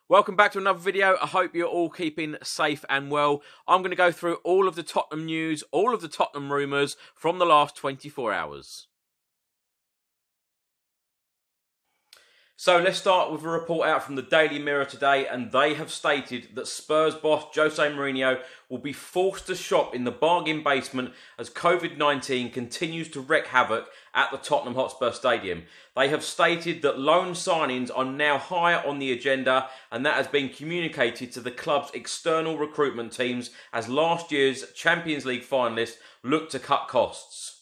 Welcome back to another video. I hope you're all keeping safe and well. I'm going to go through all of the Tottenham news, all of the Tottenham rumours from the last 24 hours. So let's start with a report out from the Daily Mirror today, and they have stated that Spurs boss Jose Mourinho will be forced to shop in the bargain basement as COVID-19 continues to wreak havoc at the Tottenham Hotspur Stadium. They have stated that loan signings are now higher on the agenda, and that has been communicated to the club's external recruitment teams as last year's Champions League finalists look to cut costs.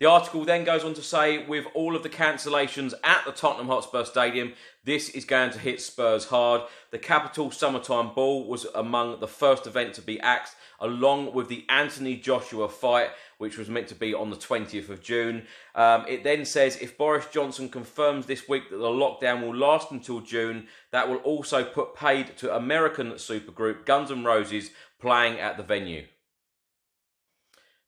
The article then goes on to say, with all of the cancellations at the Tottenham Hotspur Stadium, this is going to hit Spurs hard. The Capital Summertime Ball was among the first event to be axed, along with the Anthony Joshua fight, which was meant to be on the 20th of June. It then says, if Boris Johnson confirms this week that the lockdown will last until June, that will also put paid to American supergroup Guns N' Roses playing at the venue.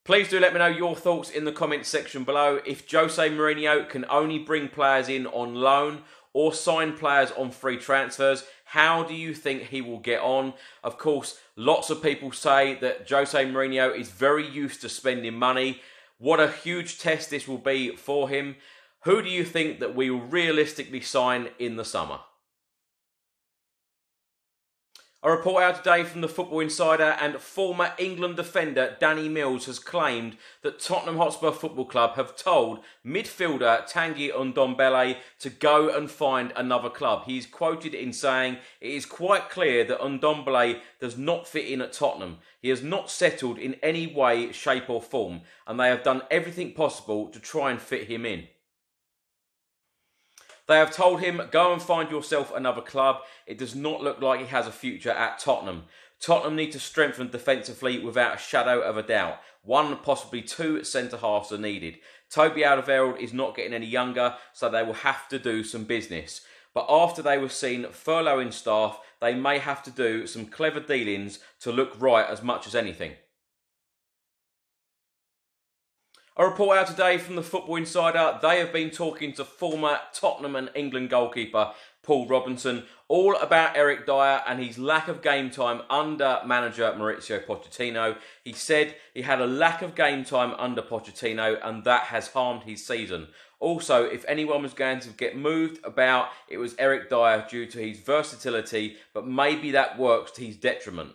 Please do let me know your thoughts in the comments section below. If Jose Mourinho can only bring players in on loan or sign players on free transfers, how do you think he will get on? Of course, lots of people say that Jose Mourinho is very used to spending money. What a huge test this will be for him. Who do you think that we will realistically sign in the summer? A report out today from the Football Insider, and former England defender Danny Mills has claimed that Tottenham Hotspur Football Club have told midfielder Tanguy Ndombele to go and find another club. He is quoted in saying, "It is quite clear that Ndombele does not fit in at Tottenham. He has not settled in any way, shape or form, and they have done everything possible to try and fit him in." They have told him, go and find yourself another club. It does not look like he has a future at Tottenham. Tottenham need to strengthen defensively without a shadow of a doubt. One, possibly two centre-halves are needed. Toby Alderweireld is not getting any younger, so they will have to do some business. But after they were seen furloughing staff, they may have to do some clever dealings to look right as much as anything. A report out today from the Football Insider. They have been talking to former Tottenham and England goalkeeper Paul Robinson all about Eric Dyer and his lack of game time under manager Mauricio Pochettino. He said he had a lack of game time under Pochettino and that has harmed his season. Also, if anyone was going to get moved about, it was Eric Dyer due to his versatility, but maybe that works to his detriment.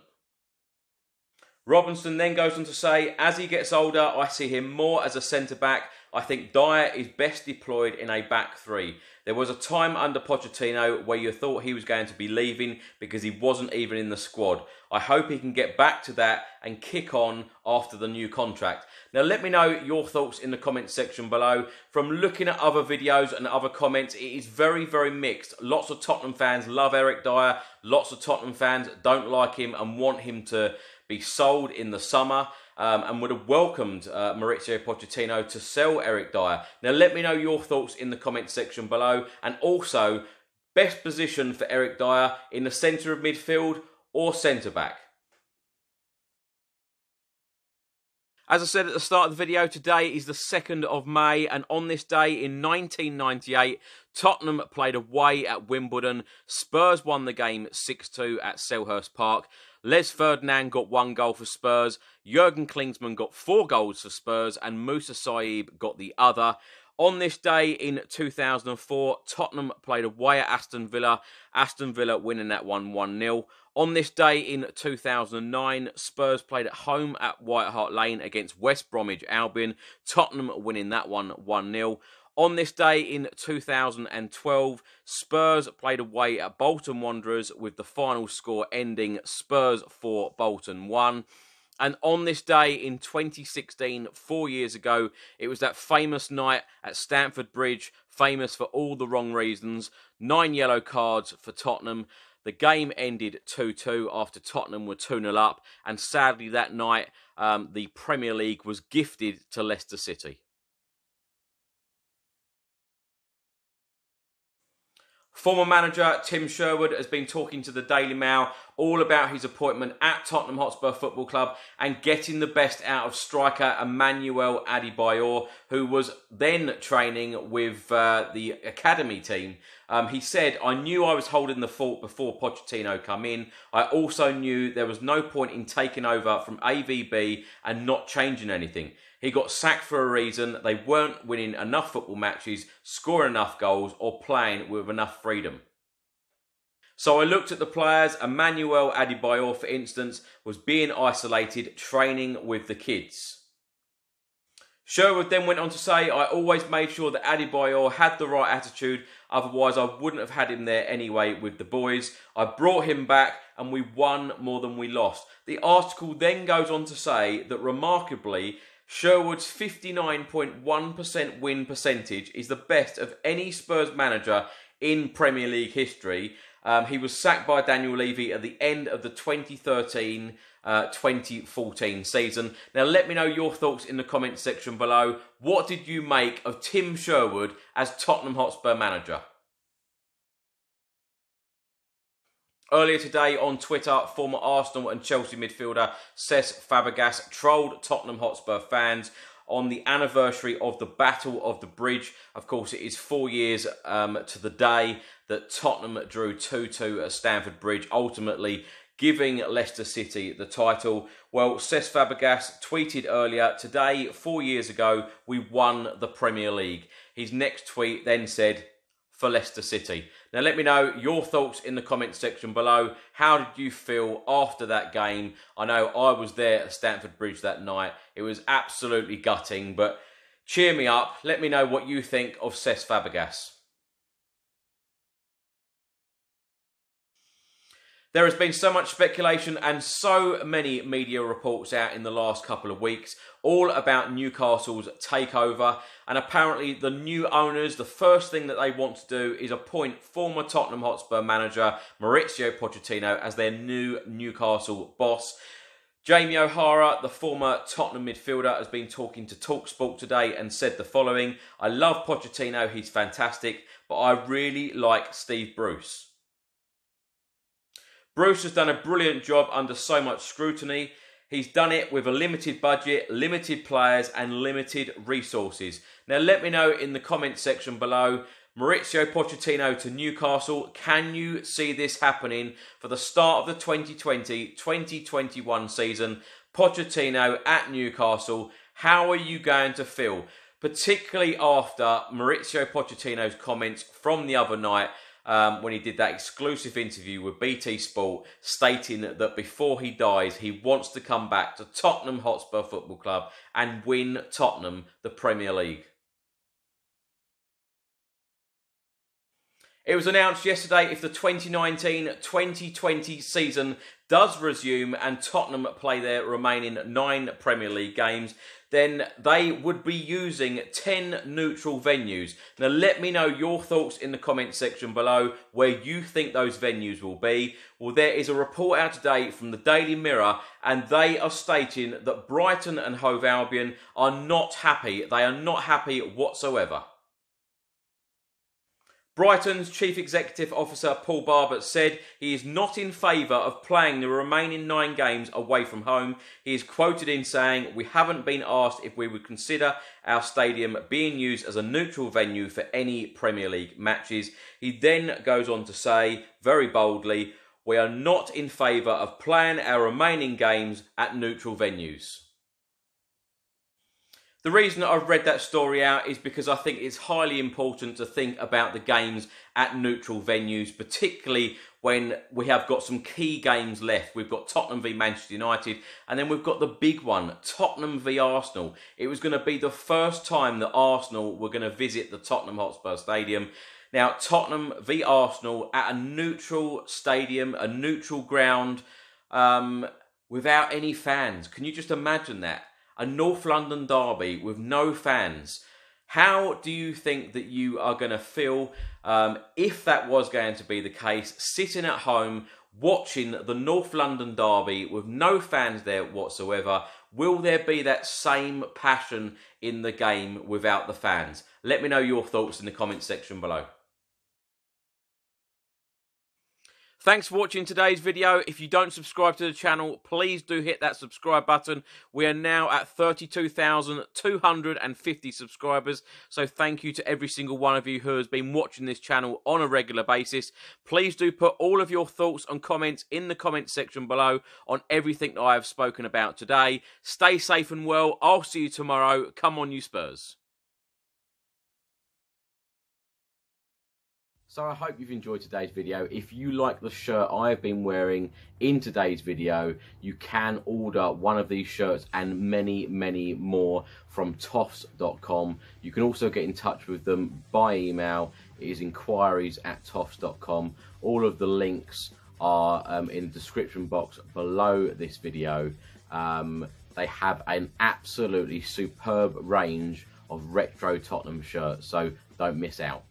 Robinson then goes on to say, as he gets older, I see him more as a centre-back. I think Dyer is best deployed in a back three. There was a time under Pochettino where you thought he was going to be leaving because he wasn't even in the squad. I hope he can get back to that and kick on after the new contract. Now let me know your thoughts in the comments section below. From looking at other videos and other comments, it is very, very mixed. Lots of Tottenham fans love Eric Dyer. Lots of Tottenham fans don't like him and want him to be sold in the summer, and would have welcomed Mauricio Pochettino to sell Eric Dyer. Now let me know your thoughts in the comments section below, and also best position for Eric Dyer in the centre of midfield or centre back. As I said at the start of the video, today is the 2nd of May, and on this day in 1998, Tottenham played away at Wimbledon. Spurs won the game 6-2 at Selhurst Park. Les Ferdinand got 1 goal for Spurs, Jurgen Klinsmann got 4 goals for Spurs, and Moussa Saib got the other. On this day in 2004, Tottenham played away at Aston Villa. Aston Villa winning that one 1-0. On this day in 2009, Spurs played at home at White Hart Lane against West Bromwich Albion. Tottenham winning that one 1-0. On this day in 2012, Spurs played away at Bolton Wanderers with the final score ending Spurs 4, Bolton 1. And on this day in 2016, 4 years ago, it was that famous night at Stamford Bridge, famous for all the wrong reasons. 9 yellow cards for Tottenham. The game ended 2-2 after Tottenham were 2-0 up. And sadly that night, the Premier League was gifted to Leicester City. Former manager Tim Sherwood has been talking to the Daily Mail all about his appointment at Tottenham Hotspur Football Club and getting the best out of striker Emmanuel Adebayor, who was then training with the academy team. He said, "I knew I was holding the fort before Pochettino come in. I also knew there was no point in taking over from AVB and not changing anything. He got sacked for a reason. They weren't winning enough football matches, scoring enough goals, or playing with enough freedom." So I looked at the players. Emmanuel Adebayor, for instance, was being isolated, training with the kids. Sherwood then went on to say, "I always made sure that Adebayor had the right attitude, otherwise I wouldn't have had him there anyway with the boys. I brought him back and we won more than we lost." The article then goes on to say that remarkably, Sherwood's 59.1% win percentage is the best of any Spurs manager in Premier League history. He was sacked by Daniel Levy at the end of the 2013-2014 season. Now let me know your thoughts in the comments section below. What did you make of Tim Sherwood as Tottenham Hotspur manager? Earlier today on Twitter, former Arsenal and Chelsea midfielder Cesc Fabregas trolled Tottenham Hotspur fans on the anniversary of the Battle of the Bridge. Of course, it is 4 years to the day that Tottenham drew 2-2 at Stamford Bridge, ultimately giving Leicester City the title. Well, Cesc Fabregas tweeted earlier, "Today, 4 years ago, we won the Premier League." His next tweet then said, "For Leicester City." Now let me know your thoughts in the comments section below. How did you feel after that game? I know I was there at Stamford Bridge that night. It was absolutely gutting, but cheer me up. Let me know what you think of Cesc Fabregas. There has been so much speculation and so many media reports out in the last couple of weeks, all about Newcastle's takeover. And apparently the new owners, the first thing that they want to do is appoint former Tottenham Hotspur manager Mauricio Pochettino as their new Newcastle boss. Jamie O'Hara, the former Tottenham midfielder, has been talking to TalkSport today and said the following: "I love Pochettino, he's fantastic, but I really like Steve Bruce. Bruce has done a brilliant job under so much scrutiny. He's done it with a limited budget, limited players and limited resources." Now let me know in the comments section below, Mauricio Pochettino to Newcastle, can you see this happening for the start of the 2020-2021 season? Pochettino at Newcastle, how are you going to feel? Particularly after Mauricio Pochettino's comments from the other night, when he did that exclusive interview with BT Sport, stating that before he dies, he wants to come back to Tottenham Hotspur Football Club and win Tottenham the Premier League. It was announced yesterday if the 2019-2020 season does resume and Tottenham play their remaining 9 Premier League games, then they would be using 10 neutral venues. Now let me know your thoughts in the comments section below where you think those venues will be. Well, there is a report out today from the Daily Mirror and they are stating that Brighton and Hove Albion are not happy. They are not happy whatsoever. Brighton's Chief Executive Officer Paul Barber said he is not in favour of playing the remaining 9 games away from home. He is quoted in saying, "We haven't been asked if we would consider our stadium being used as a neutral venue for any Premier League matches." He then goes on to say, very boldly, "We are not in favour of playing our remaining games at neutral venues." The reason that I've read that story out is because I think it's highly important to think about the games at neutral venues, particularly when we have got some key games left. We've got Tottenham v Manchester United, and then we've got the big one, Tottenham v Arsenal. It was going to be the first time that Arsenal were going to visit the Tottenham Hotspur Stadium. Now, Tottenham v Arsenal at a neutral stadium, a neutral ground, without any fans. Can you just imagine that? A North London derby with no fans. How do you think that you are going to feel if that was going to be the case, sitting at home watching the North London derby with no fans there whatsoever? Will there be that same passion in the game without the fans? Let me know your thoughts in the comments section below. Thanks for watching today's video. If you don't subscribe to the channel, please do hit that subscribe button. We are now at 32,250 subscribers, so thank you to every single one of you who has been watching this channel on a regular basis. Please do put all of your thoughts and comments in the comment section below on everything that I have spoken about today. Stay safe and well. I'll see you tomorrow. Come on, you Spurs. So I hope you've enjoyed today's video. If you like the shirt I've been wearing in today's video, you can order one of these shirts and many, many more from toffs.com. You can also get in touch with them by email. It is enquiries@toffs.com. All of the links are in the description box below this video. They have an absolutely superb range of retro Tottenham shirts, so don't miss out.